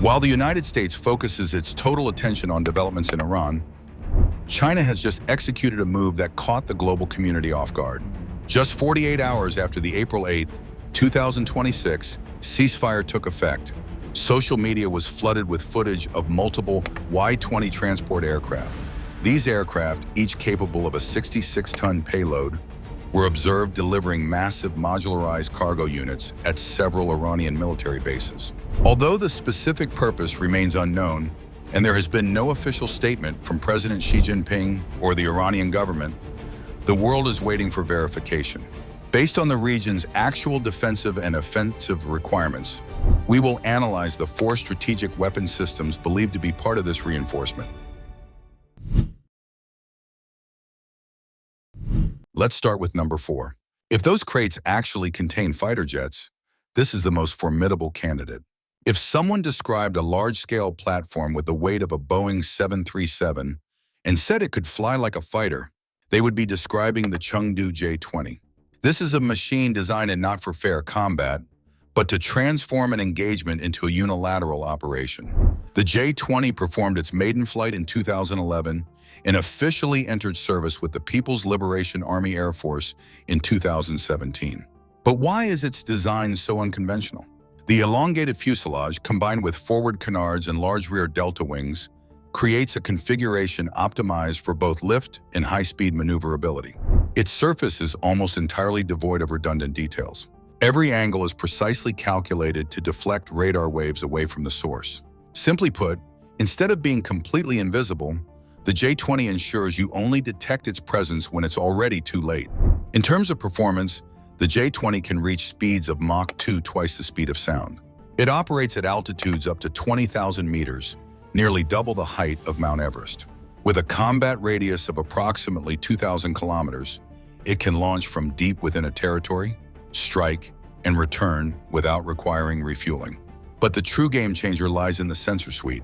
While the United States focuses its total attention on developments in Iran, China has just executed a move that caught the global community off guard. Just 48 hours after the April 8, 2026 ceasefire took effect, social media was flooded with footage of multiple Y-20 transport aircraft. These aircraft, each capable of a 66-ton payload, were observed delivering massive modularized cargo units at several Iranian military bases. Although the specific purpose remains unknown, and there has been no official statement from President Xi Jinping or the Iranian government, the world is waiting for verification. Based on the region's actual defensive and offensive requirements, we will analyze the 4 strategic weapon systems believed to be part of this reinforcement. Let's start with number 4. If those crates actually contain fighter jets, this is the most formidable candidate. If someone described a large-scale platform with the weight of a Boeing 737 and said it could fly like a fighter, they would be describing the Chengdu J-20. This is a machine designed not for fair combat, but to transform an engagement into a unilateral operation. The J-20 performed its maiden flight in 2011 and officially entered service with the People's Liberation Army Air Force in 2017. But why is its design so unconventional? The elongated fuselage, combined with forward canards and large rear delta wings, creates a configuration optimized for both lift and high-speed maneuverability. Its surface is almost entirely devoid of redundant details. Every angle is precisely calculated to deflect radar waves away from the source. Simply put, instead of being completely invisible, the J-20 ensures you only detect its presence when it's already too late. In terms of performance, the J-20 can reach speeds of Mach 2, twice the speed of sound. It operates at altitudes up to 20,000 meters, nearly double the height of Mount Everest. With a combat radius of approximately 2,000 kilometers, it can launch from deep within a territory, strike, and return without requiring refueling. But the true game changer lies in the sensor suite.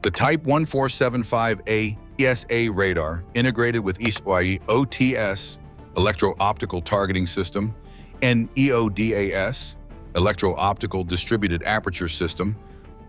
The Type 1475A ESA radar, integrated with OTS, electro-optical targeting system, and EODAS, electro-optical distributed aperture system,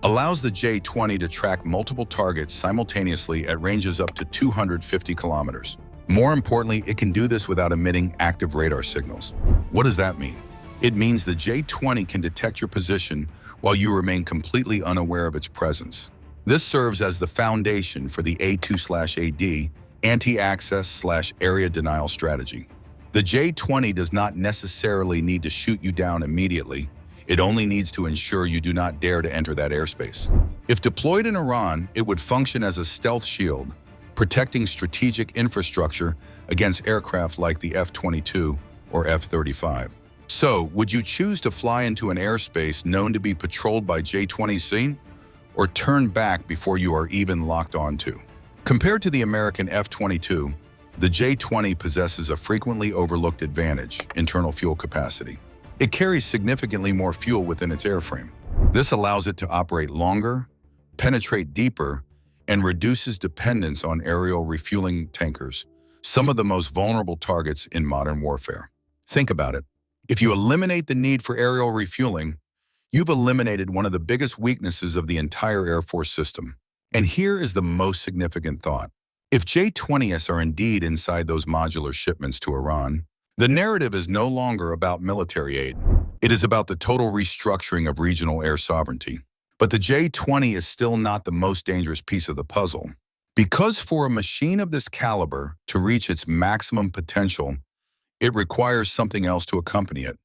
allows the J-20 to track multiple targets simultaneously at ranges up to 250 kilometers. More importantly, it can do this without emitting active radar signals. What does that mean? It means the J-20 can detect your position while you remain completely unaware of its presence. This serves as the foundation for the A2/AD, anti-access/area denial strategy. The J-20 does not necessarily need to shoot you down immediately. It only needs to ensure you do not dare to enter that airspace. If deployed in Iran, it would function as a stealth shield, protecting strategic infrastructure against aircraft like the F-22 or F-35. So, would you choose to fly into an airspace known to be patrolled by J-20C, or turn back before you are even locked onto? Compared to the American F-22, the J-20 possesses a frequently overlooked advantage: internal fuel capacity. It carries significantly more fuel within its airframe. This allows it to operate longer, penetrate deeper, and reduces dependence on aerial refueling tankers, some of the most vulnerable targets in modern warfare. Think about it. If you eliminate the need for aerial refueling, you've eliminated one of the biggest weaknesses of the entire Air Force system. And here is the most significant thought. If J-20s are indeed inside those modular shipments to Iran, the narrative is no longer about military aid. It is about the total restructuring of regional air sovereignty. But the J-20 is still not the most dangerous piece of the puzzle. Because for a machine of this caliber to reach its maximum potential, it requires something else to accompany it.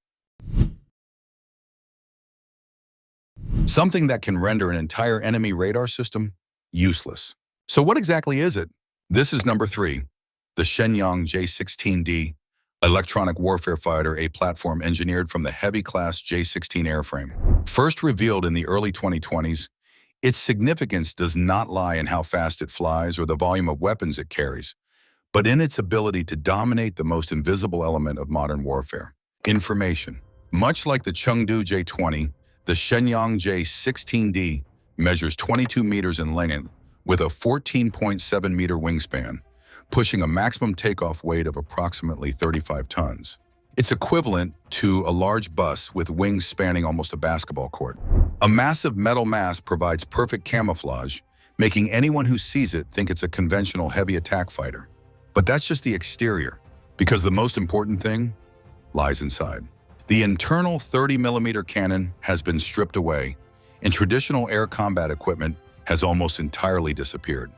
Something that can render an entire enemy radar system useless. So what exactly is it? This is number 3, the Shenyang J-16D, electronic warfare fighter, a platform engineered from the heavy-class J-16 airframe. First revealed in the early 2020s, its significance does not lie in how fast it flies or the volume of weapons it carries, but in its ability to dominate the most invisible element of modern warfare: information. Much like the Chengdu J-20, the Shenyang J-16D measures 22 meters in length with a 14.7-meter wingspan, pushing a maximum takeoff weight of approximately 35 tons. It's equivalent to a large bus with wings spanning almost a basketball court. A massive metal mass provides perfect camouflage, making anyone who sees it think it's a conventional heavy attack fighter. But that's just the exterior, because the most important thing lies inside. The internal 30mm cannon has been stripped away, and traditional air combat equipment has almost entirely disappeared.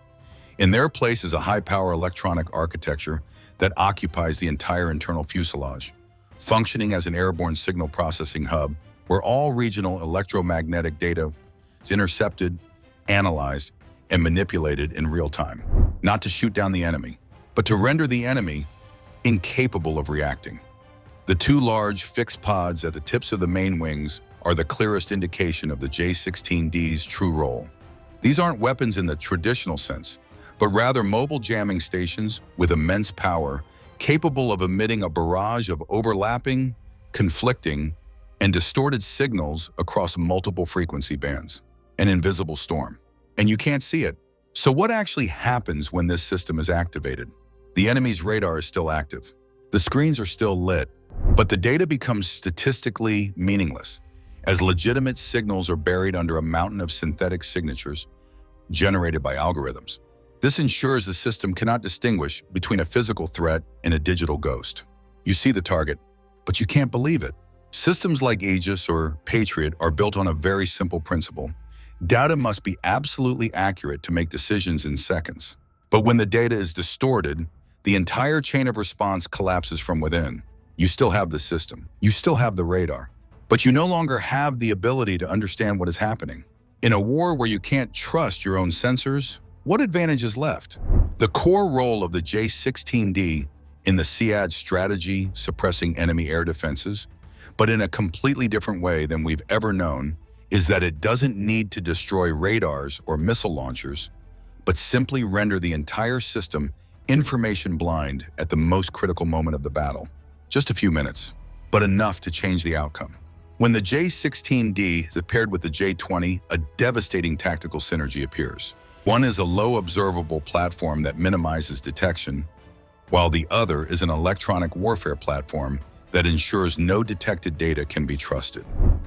In their place is a high-power electronic architecture that occupies the entire internal fuselage, functioning as an airborne signal processing hub where all regional electromagnetic data is intercepted, analyzed, and manipulated in real time. Not to shoot down the enemy, but to render the enemy incapable of reacting. The two large fixed pods at the tips of the main wings are the clearest indication of the J-16D's true role. These aren't weapons in the traditional sense, but rather mobile jamming stations with immense power, capable of emitting a barrage of overlapping, conflicting, and distorted signals across multiple frequency bands. An invisible storm. And you can't see it. So what actually happens when this system is activated? The enemy's radar is still active. The screens are still lit, but the data becomes statistically meaningless, as legitimate signals are buried under a mountain of synthetic signatures generated by algorithms. This ensures the system cannot distinguish between a physical threat and a digital ghost. You see the target, but you can't believe it. Systems like Aegis or Patriot are built on a very simple principle. Data must be absolutely accurate to make decisions in seconds. But when the data is distorted, the entire chain of response collapses from within. You still have the system, you still have the radar, but you no longer have the ability to understand what is happening. In a war where you can't trust your own sensors, what advantage is left? The core role of the J-16D in the SEAD strategy, suppressing enemy air defenses, but in a completely different way than we've ever known, is that it doesn't need to destroy radars or missile launchers, but simply render the entire system information blind at the most critical moment of the battle. Just a few minutes, but enough to change the outcome. When the J-16D is paired with the J-20, a devastating tactical synergy appears. One is a low observable platform that minimizes detection, while the other is an electronic warfare platform that ensures no detected data can be trusted.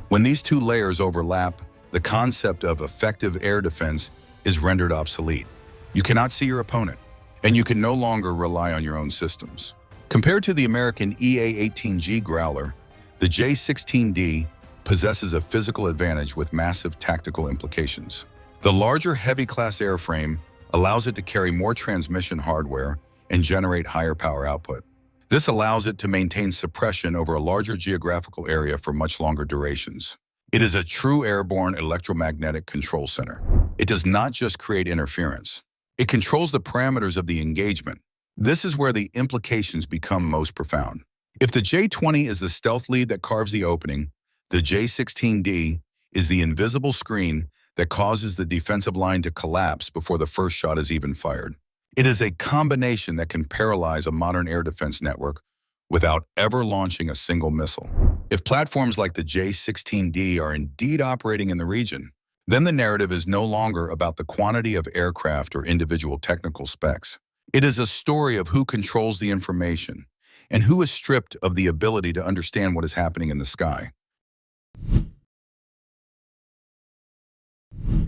When these two layers overlap, the concept of effective air defense is rendered obsolete. You cannot see your opponent, and you can no longer rely on your own systems. Compared to the American EA-18G Growler, the J-16D possesses a physical advantage with massive tactical implications. The larger heavy-class airframe allows it to carry more transmission hardware and generate higher power output. This allows it to maintain suppression over a larger geographical area for much longer durations. It is a true airborne electromagnetic control center. It does not just create interference. It controls the parameters of the engagement. This is where the implications become most profound. If the J-20 is the stealth lead that carves the opening, the J-16D is the invisible screen that causes the defensive line to collapse before the first shot is even fired. It is a combination that can paralyze a modern air defense network without ever launching a single missile. If platforms like the J-16D are indeed operating in the region, then the narrative is no longer about the quantity of aircraft or individual technical specs. It is a story of who controls the information and who is stripped of the ability to understand what is happening in the sky.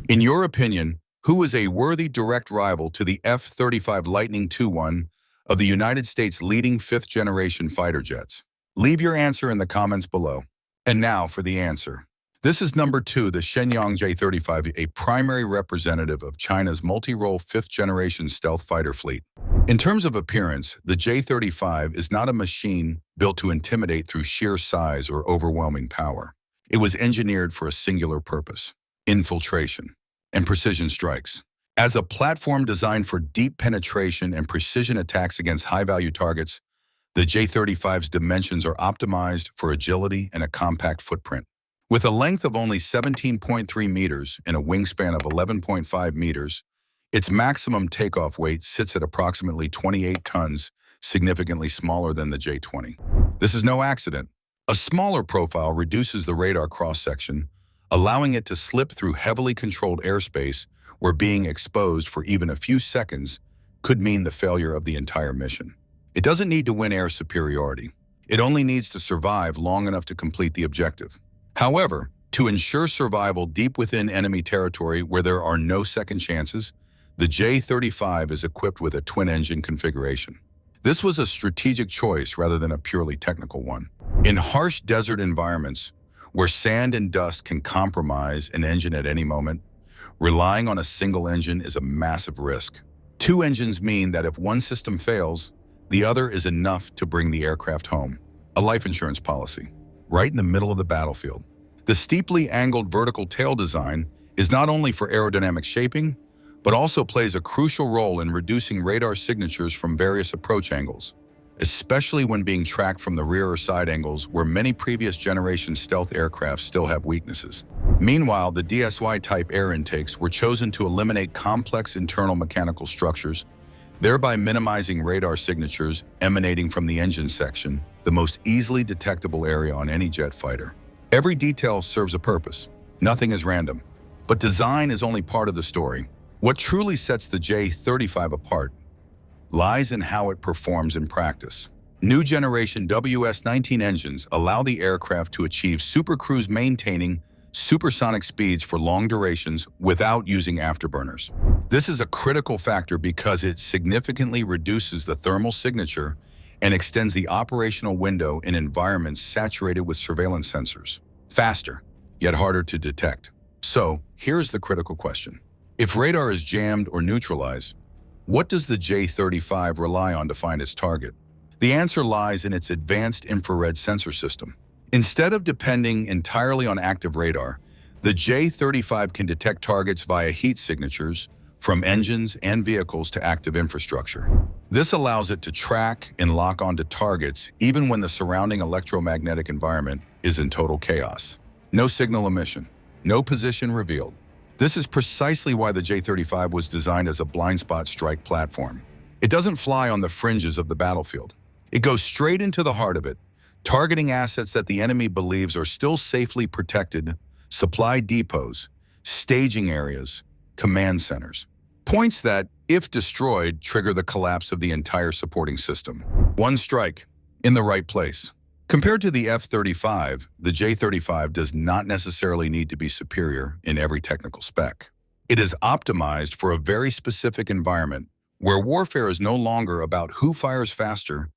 In your opinion, who is a worthy direct rival to the F-35 Lightning II-1 of the United States' leading fifth-generation fighter jets? Leave your answer in the comments below. And now for the answer. This is number 2, the Shenyang J-35, a primary representative of China's multi-role fifth-generation stealth fighter fleet. In terms of appearance, the J-35 is not a machine built to intimidate through sheer size or overwhelming power. It was engineered for a singular purpose: infiltration and precision strikes. As a platform designed for deep penetration and precision attacks against high-value targets, the J-35's dimensions are optimized for agility and a compact footprint. With a length of only 17.3 meters and a wingspan of 11.5 meters, its maximum takeoff weight sits at approximately 28 tons, significantly smaller than the J-20. This is no accident. A smaller profile reduces the radar cross-section, allowing it to slip through heavily controlled airspace where being exposed for even a few seconds could mean the failure of the entire mission. It doesn't need to win air superiority. It only needs to survive long enough to complete the objective. However, To ensure survival deep within enemy territory where there are no second chances, the J-35 is equipped with a twin-engine configuration. This was a strategic choice rather than a purely technical one. In harsh desert environments, where sand and dust can compromise an engine at any moment, relying on a single engine is a massive risk. Two engines mean that if one system fails, the other is enough to bring the aircraft home. A life insurance policy, right in the middle of the battlefield. The steeply angled vertical tail design is not only for aerodynamic shaping, but also plays a crucial role in reducing radar signatures from various approach angles, especially when being tracked from the rear or side angles where many previous generation stealth aircraft still have weaknesses. Meanwhile, the DSY-type air intakes were chosen to eliminate complex internal mechanical structures, thereby minimizing radar signatures emanating from the engine section, the most easily detectable area on any jet fighter. Every detail serves a purpose. Nothing is random. But design is only part of the story. What truly sets the J-35 apart lies in how it performs in practice. New generation WS-19 engines allow the aircraft to achieve supercruise maintaining supersonic speeds for long durations without using afterburners. This is a critical factor because it significantly reduces the thermal signature and extends the operational window in environments saturated with surveillance sensors. Faster, yet harder to detect. So, here's the critical question. If radar is jammed or neutralized, what does the J-35 rely on to find its target? The answer lies in its advanced infrared sensor system. Instead of depending entirely on active radar, the J-35 can detect targets via heat signatures from engines and vehicles to active infrastructure. This allows it to track and lock onto targets even when the surrounding electromagnetic environment is in total chaos. No signal emission, no position revealed. This is precisely why the J-35 was designed as a blind spot strike platform. It doesn't fly on the fringes of the battlefield. It goes straight into the heart of it, targeting assets that the enemy believes are still safely protected, supply depots, staging areas, command centers. Points that, if destroyed, trigger the collapse of the entire supporting system. One strike, in the right place. Compared to the F-35, the J-35 does not necessarily need to be superior in every technical spec. It is optimized for a very specific environment where warfare is no longer about who fires faster,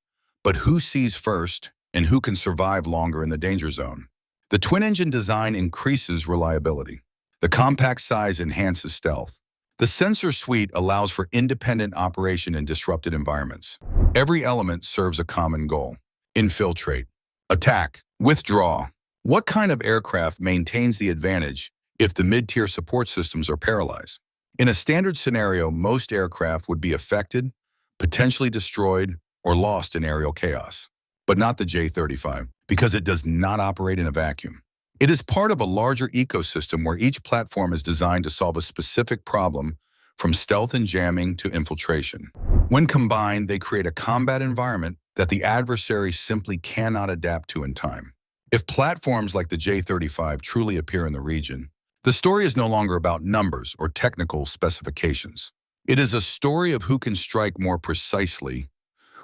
but who sees first and who can survive longer in the danger zone. The twin-engine design increases reliability. The compact size enhances stealth. The sensor suite allows for independent operation in disrupted environments. Every element serves a common goal: infiltrate, attack, withdraw. What kind of aircraft maintains the advantage if the mid-tier support systems are paralyzed? In a standard scenario, most aircraft would be affected, potentially destroyed, or lost in aerial chaos. But not the J-35, because it does not operate in a vacuum. It is part of a larger ecosystem where each platform is designed to solve a specific problem, from stealth and jamming to infiltration. When combined, they create a combat environment that the adversary simply cannot adapt to in time. If platforms like the J-35 truly appear in the region, the story is no longer about numbers or technical specifications. It is a story of who can strike more precisely,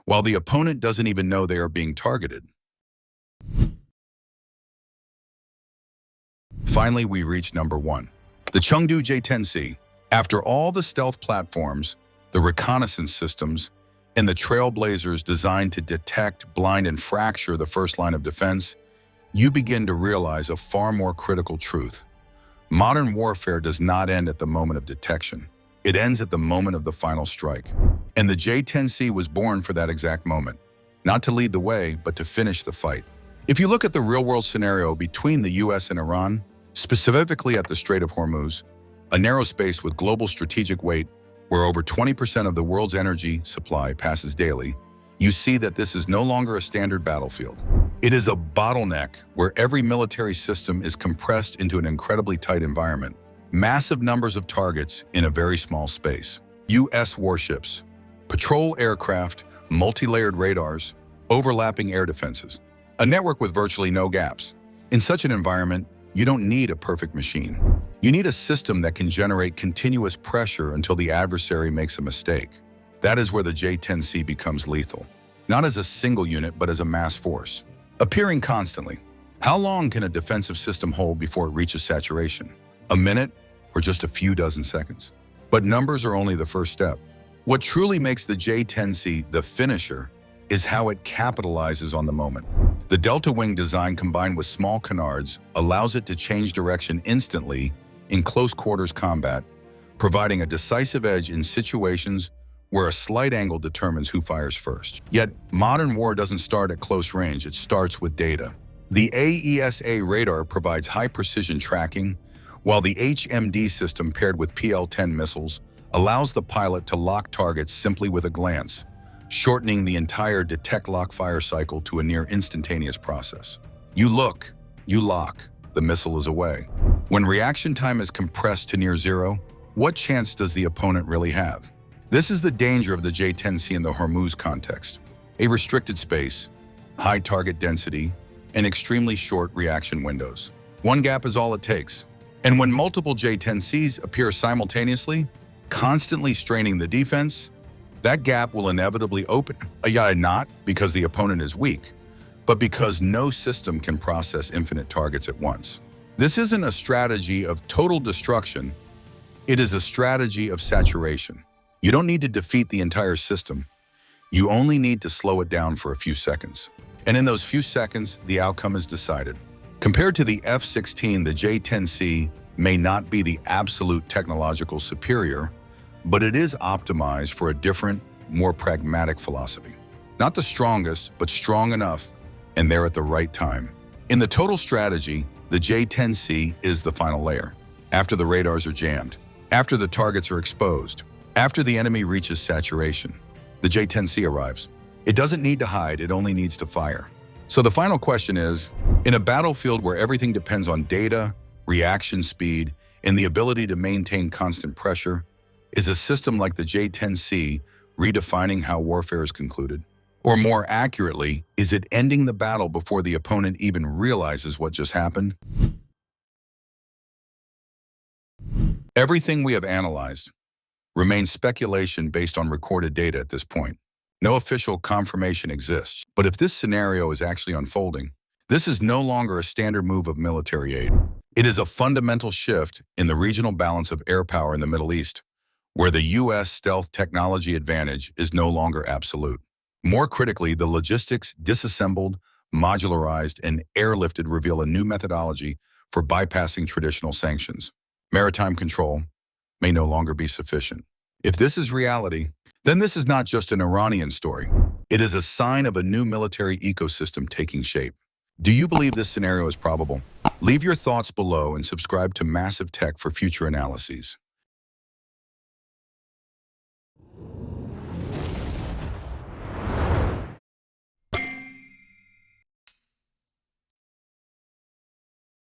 while the opponent doesn't even know they are being targeted. Finally, we reach number 1, the Chengdu J-10C. After all the stealth platforms, the reconnaissance systems, and the trailblazers designed to detect, blind, and fracture the first line of defense, you begin to realize a far more critical truth. Modern warfare does not end at the moment of detection. It ends at the moment of the final strike. And the J-10C was born for that exact moment, not to lead the way, but to finish the fight. If you look at the real-world scenario between the US and Iran, specifically at the Strait of Hormuz, a narrow space with global strategic weight where over 20% of the world's energy supply passes daily, you see that this is no longer a standard battlefield. It is a bottleneck where every military system is compressed into an incredibly tight environment. Massive numbers of targets in a very small space. US warships, patrol aircraft, multi-layered radars, overlapping air defenses. A network with virtually no gaps. In such an environment, you don't need a perfect machine. You need a system that can generate continuous pressure until the adversary makes a mistake. That is where the J-10C becomes lethal. Not as a single unit, but as a mass force. Appearing constantly. How long can a defensive system hold before it reaches saturation? A minute or just a few dozen seconds? But numbers are only the first step. What truly makes the J-10C the finisher is how it capitalizes on the moment. The delta wing design combined with small canards allows it to change direction instantly in close quarters combat, providing a decisive edge in situations where a slight angle determines who fires first. Yet, modern war doesn't start at close range, it starts with data. The AESA radar provides high-precision tracking, while the HMD system paired with PL-10 missiles allows the pilot to lock targets simply with a glance, shortening the entire detect-lock-fire cycle to a near instantaneous process. You look, you lock, the missile is away. When reaction time is compressed to near zero, what chance does the opponent really have? This is the danger of the J-10C in the Hormuz context. A restricted space, high target density, and extremely short reaction windows. One gap is all it takes. And when multiple J-10Cs appear simultaneously, constantly straining the defense, that gap will inevitably open. Not because the opponent is weak, but because no system can process infinite targets at once. This isn't a strategy of total destruction, it is a strategy of saturation. You don't need to defeat the entire system, you only need to slow it down for a few seconds. And in those few seconds, the outcome is decided. Compared to the F-16, the J-10C may not be the absolute technological superior, but it is optimized for a different, more pragmatic philosophy. Not the strongest, but strong enough, and there at the right time. In the total strategy, the J-10C is the final layer. After the radars are jammed, after the targets are exposed, after the enemy reaches saturation, the J-10C arrives. It doesn't need to hide, it only needs to fire. So the final question is, in a battlefield where everything depends on data, reaction speed, and the ability to maintain constant pressure, is a system like the J-10C redefining how warfare is concluded? Or more accurately, is it ending the battle before the opponent even realizes what just happened? Everything we have analyzed remains speculation based on recorded data at this point. No official confirmation exists. But if this scenario is actually unfolding, this is no longer a standard move of military aid. It is a fundamental shift in the regional balance of air power in the Middle East, where the U.S. stealth technology advantage is no longer absolute. More critically, the logistics disassembled, modularized, and airlifted reveal a new methodology for bypassing traditional sanctions. Maritime control may no longer be sufficient. If this is reality, then this is not just an Iranian story. It is a sign of a new military ecosystem taking shape. Do you believe this scenario is probable? Leave your thoughts below and subscribe to Massive Tech for future analyses.